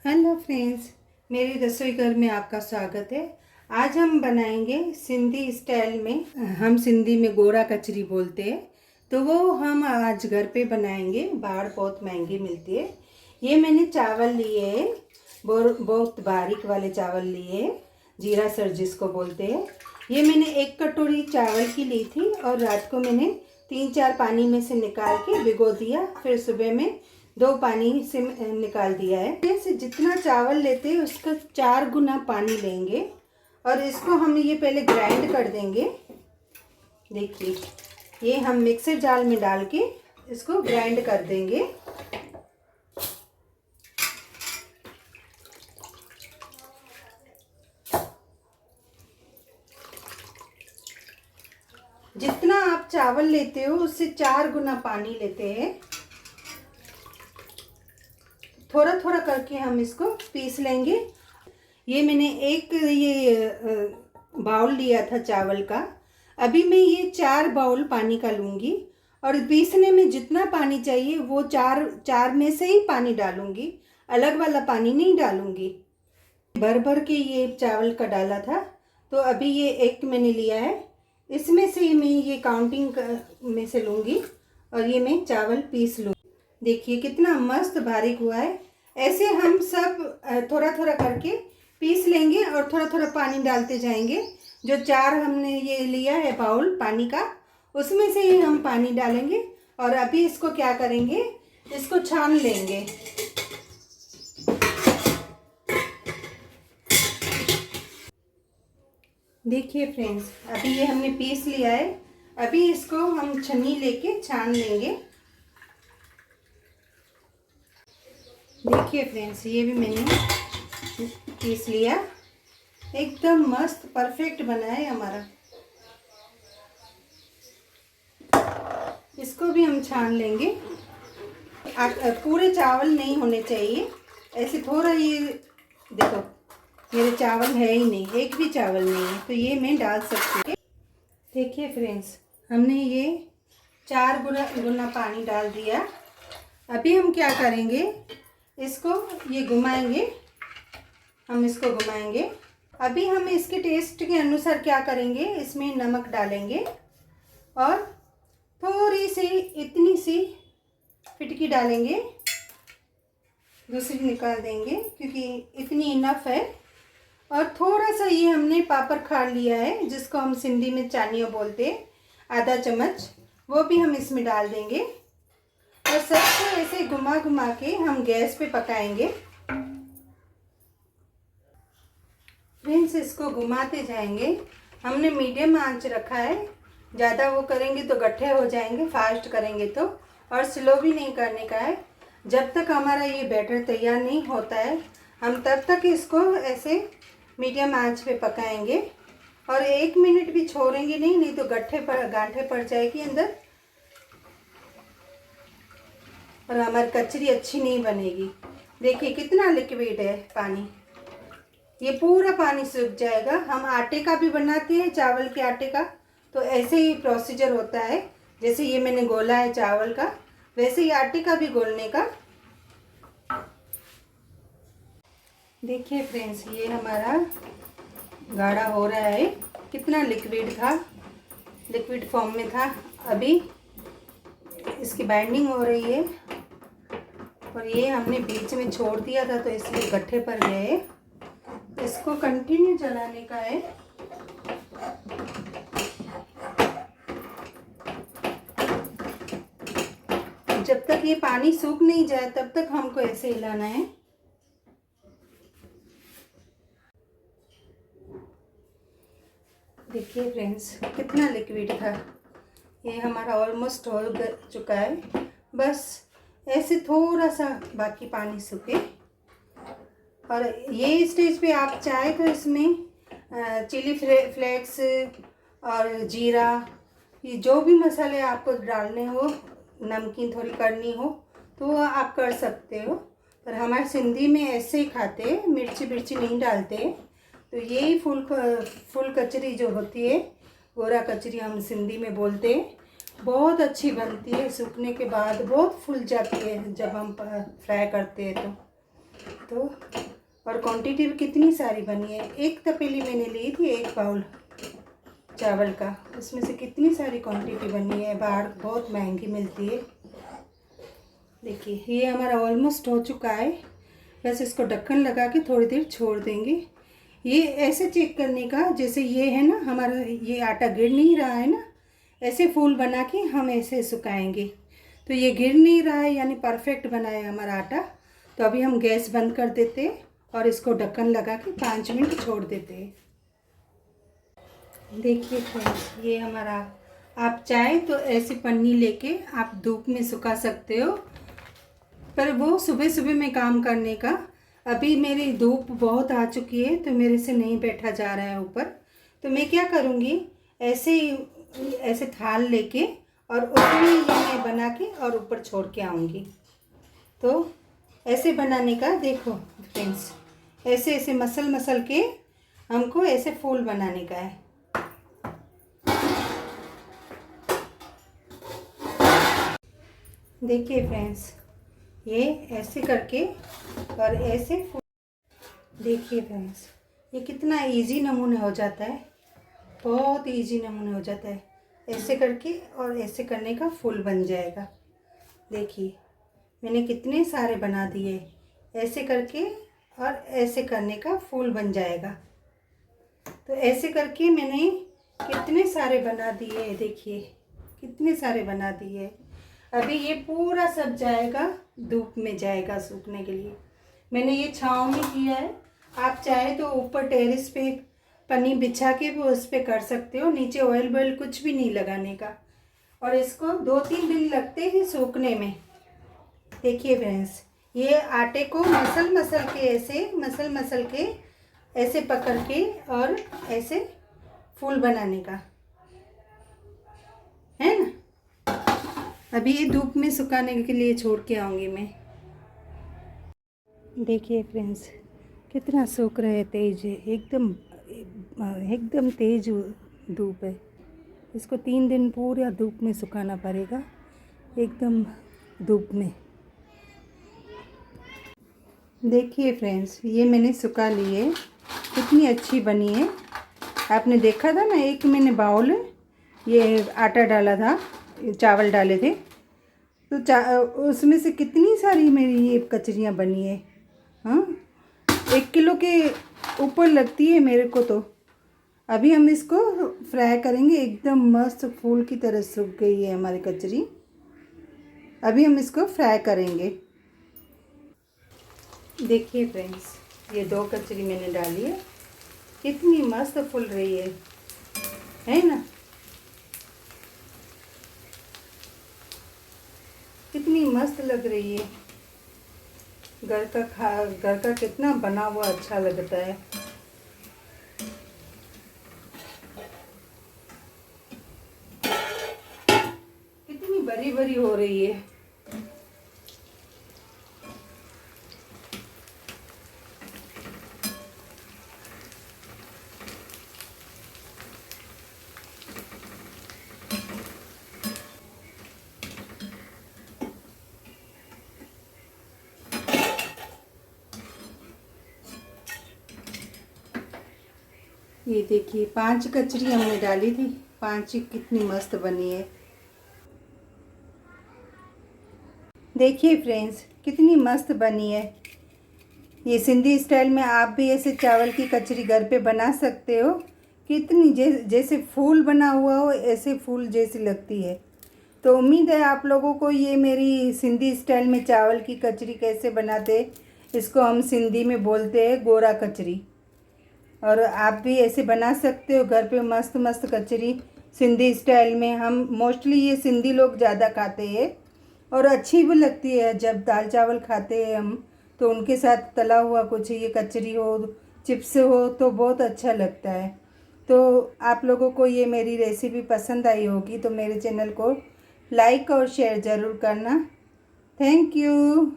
Hello friends, मेरी रसोई घर में आपका स्वागत है। आज हम बनाएंगे सिंधी स्टाइल में, हम सिंधी में गोरा कचरी बोलते हैं, तो वो हम आज घर पे बनाएंगे। बाहर बहुत महंगी मिलती है। ये मैंने चावल लिए हैं, बहुत बारीक वाले चावल लिए हैं, जीरा सर जिसको बोलते हैं। ये मैंने 1 कटोरी चावल की ली थी और रात को मैंने 3-4 पानी में से निकाल के भिगो दिया, फिर सुबह में 2 पानी से निकाल दिया है। जैसे जितना चावल लेते हैं उसका 4 गुना पानी लेंगे और इसको हम ये पहले ग्राइंड कर देंगे। देखिए, ये हम मिक्सर जार में डाल के इसको ग्राइंड कर देंगे। जितना आप चावल लेते हो उससे 4 गुना पानी लेते हैं। थोड़ा थोड़ा करके हम इसको पीस लेंगे। ये मैंने एक बाउल लिया था चावल का। अभी मैं ये 4 बाउल पानी का लूँगी और पीसने में जितना पानी चाहिए वो चार में से ही पानी डालूँगी, अलग वाला पानी नहीं डालूँगी। भर भर के ये चावल का डाला था, तो अभी ये 1 मैंने लिया है, इसमें से मैं ये काउंटिंग में से लूँगी और ये मैं चावल पीस लूँ। देखिए कितना मस्त बारीक हुआ है। ऐसे हम सब थोड़ा थोड़ा करके पीस लेंगे और थोड़ा थोड़ा पानी डालते जाएंगे। जो 4 हमने ये लिया है बाउल पानी का, उसमें से ही हम पानी डालेंगे और अभी इसको क्या करेंगे, इसको छान लेंगे। देखिए फ्रेंड्स, अभी ये हमने पीस लिया है। अभी इसको हम छन्नी लेके छान लेंगे। देखिए फ्रेंड्स, ये भी मैंने पीस लिया। एकदम मस्त परफेक्ट बना है हमारा। इसको भी हम छान लेंगे। पूरे चावल नहीं होने चाहिए, ऐसे थोड़ा। ये देखो, मेरे चावल है ही नहीं, एक भी चावल नहीं है, तो ये मैं डाल सकती हूँ। देखिए फ्रेंड्स, हमने ये 4 गुना पानी डाल दिया। अभी हम क्या करेंगे, इसको ये घुमाएंगे, हम इसको घुमाएंगे। अभी हम इसके टेस्ट के अनुसार क्या करेंगे, इसमें नमक डालेंगे और थोड़ी सी इतनी सी फिटकी डालेंगे, दूसरी निकाल देंगे क्योंकि इतनी इनफ है। और थोड़ा सा ये हमने पापड़ खाड़ लिया है, जिसको हम सिंधी में चानियो बोलते हैं, आधा चम्मच, वो भी हम इसमें डाल देंगे और सबको ऐसे घुमा घुमा के हम गैस पे पकाएंगे। फ्रेंड्स, इसको घुमाते जाएंगे। हमने मीडियम आंच रखा है, ज़्यादा वो करेंगे तो गट्ठे हो जाएंगे, फास्ट करेंगे तो, और स्लो भी नहीं करने का है। जब तक हमारा ये बैटर तैयार नहीं होता है, हम तब तक इसको ऐसे मीडियम आंच पे पकाएंगे और 1 मिनट भी छोड़ेंगे नहीं, नहीं तो गांठे पड़ जाएगी अंदर और हमारी कचरी अच्छी नहीं बनेगी। देखिए कितना लिक्विड है पानी, ये पूरा पानी सूख जाएगा। हम आटे का भी बनाते हैं, चावल के आटे का, तो ऐसे ही प्रोसीजर होता है। जैसे ये मैंने गोला है चावल का, वैसे ही आटे का भी गोलने का। देखिए फ्रेंड्स, ये हमारा गाढ़ा हो रहा है। कितना लिक्विड था, लिक्विड फॉर्म में था। अभी इसकी बाइंडिंग हो रही है और ये हमने बीच में छोड़ दिया था तो इसलिए गट्ठे पर गए। इसको कंटिन्यू चलाने का है। जब तक ये पानी सूख नहीं जाए तब तक हमको ऐसे हिलाना है। देखिए फ्रेंड्स, कितना लिक्विड था। ये हमारा ऑलमोस्ट हो चुका है। बस ऐसे थोड़ा सा बाकी पानी सूखे। और ये स्टेज पे आप चाहे तो इसमें चिली फ्लेक्स और जीरा, ये जो भी मसाले आपको डालने हो, नमकीन थोड़ी करनी हो तो वो आप कर सकते हो। पर हमारे सिंधी में ऐसे ही खाते हैं, मिर्ची विर्ची नहीं डालते। तो यही फुल कचरी जो होती है, गोरा कचरी हम सिंधी में बोलते हैं, बहुत अच्छी बनती है। सूखने के बाद बहुत फूल जाती है जब हम फ्राई करते हैं तो। तो और क्वांटिटी भी कितनी सारी बनी है। एक तपेली मैंने ली थी 1 बाउल चावल का, उसमें से कितनी सारी क्वांटिटी बनी है। बाहर बहुत महंगी मिलती है। देखिए ये हमारा ऑलमोस्ट हो चुका है। बस इसको ढक्कन लगा के थोड़ी देर छोड़ देंगे। ये ऐसे चेक करने का, जैसे ये है ना हमारा, ये आटा गिर नहीं रहा है ना, ऐसे फूल बना के हम ऐसे सुखाएंगे। तो ये गिर नहीं रहा है यानी परफेक्ट बना है हमारा आटा। तो अभी हम गैस बंद कर देते हैं और इसको ढक्कन लगा के 5 मिनट छोड़ देते हैं। देखिए फ्रेंड्स, ये हमारा, आप चाहे तो ऐसी पन्नी लेके आप धूप में सुखा सकते हो, पर वो सुबह सुबह में काम करने का। अभी मेरी धूप बहुत आ चुकी है तो मेरे से नहीं बैठा जा रहा है ऊपर। तो मैं क्या करूँगी, ऐसे थाल लेके और उसमें ये मैं बना के और ऊपर छोड़ के आऊँगी। तो ऐसे बनाने का, देखो फ्रेंड्स, ऐसे ऐसे मसल के हमको ऐसे फूल बनाने का है। देखिए फ्रेंड्स, ये ऐसे करके और ऐसे देखिए फ्रेंड्स, ये कितना इजी नमूने हो जाता है, बहुत इजी नमूने हो जाता है। ऐसे करके और ऐसे करने का फूल बन जाएगा। देखिए मैंने कितने सारे बना दिए। ऐसे करके और ऐसे करने का फूल बन जाएगा। तो ऐसे करके मैंने कितने सारे बना दिए। देखिए कितने सारे बना दिए। अभी ये पूरा सब जाएगा, धूप में जाएगा सूखने के लिए। मैंने ये छाँव में किया है। आप चाहे तो ऊपर टेरेस पे पन्नी बिछा के भी उस पर कर सकते हो। नीचे ऑयल वॉयल कुछ भी नहीं लगाने का। और इसको 2-3 दिन लगते हैं सूखने में। देखिए फ्रेंड्स, ये आटे को मसल के ऐसे मसल के ऐसे पकड़ के और ऐसे फूल बनाने का है ना। अभी ये धूप में सुखाने के लिए छोड़ के आऊँगी मैं। देखिए फ्रेंड्स, कितना सूख रहा है, तेज है एकदम तेज धूप है। इसको 3 दिन पूरा धूप में सुखाना पड़ेगा, एकदम धूप में। देखिए फ्रेंड्स, ये मैंने सुखा ली है, कितनी अच्छी बनी है। आपने देखा था ना, एक मैंने बाउल ये आटा डाला था, चावल डाले थे, तो उसमें से कितनी सारी मेरी ये कचरियाँ बनी है। हाँ, 1 किलो के ऊपर लगती है मेरे को। तो अभी हम इसको फ्राई करेंगे। एकदम मस्त फूल की तरह सूख गई है हमारी कचरी। अभी हम इसको फ्राई करेंगे। देखिए फ्रेंड्स, ये 2 कचरी मैंने डाली है, कितनी मस्त फूल रही है ना। कितनी मस्त लग रही है। घर का कितना बना हुआ अच्छा लगता है। कितनी बड़ी बड़ी हो रही है। ये देखिए 5 कचरी हमने डाली थी, 5 ही कितनी मस्त बनी है। देखिए फ्रेंड्स, कितनी मस्त बनी है। ये सिंधी स्टाइल में आप भी ऐसे चावल की कचरी घर पे बना सकते हो। कितनी जैसे फूल बना हुआ हो, ऐसे फूल जैसी लगती है। तो उम्मीद है आप लोगों को ये मेरी सिंधी स्टाइल में चावल की कचरी कैसे बनाते, इसको हम सिंधी में बोलते हैं गोरा कचरी। और आप भी ऐसे बना सकते हो घर पे मस्त मस्त कचरी सिंधी स्टाइल में। हम मोस्टली ये सिंधी लोग ज़्यादा खाते हैं और अच्छी भी लगती है। जब दाल चावल खाते हैं हम, तो उनके साथ तला हुआ कुछ ये कचरी हो, चिप्स हो, तो बहुत अच्छा लगता है। तो आप लोगों को ये मेरी रेसिपी पसंद आई होगी तो मेरे चैनल को लाइक और शेयर ज़रूर करना। Thank you.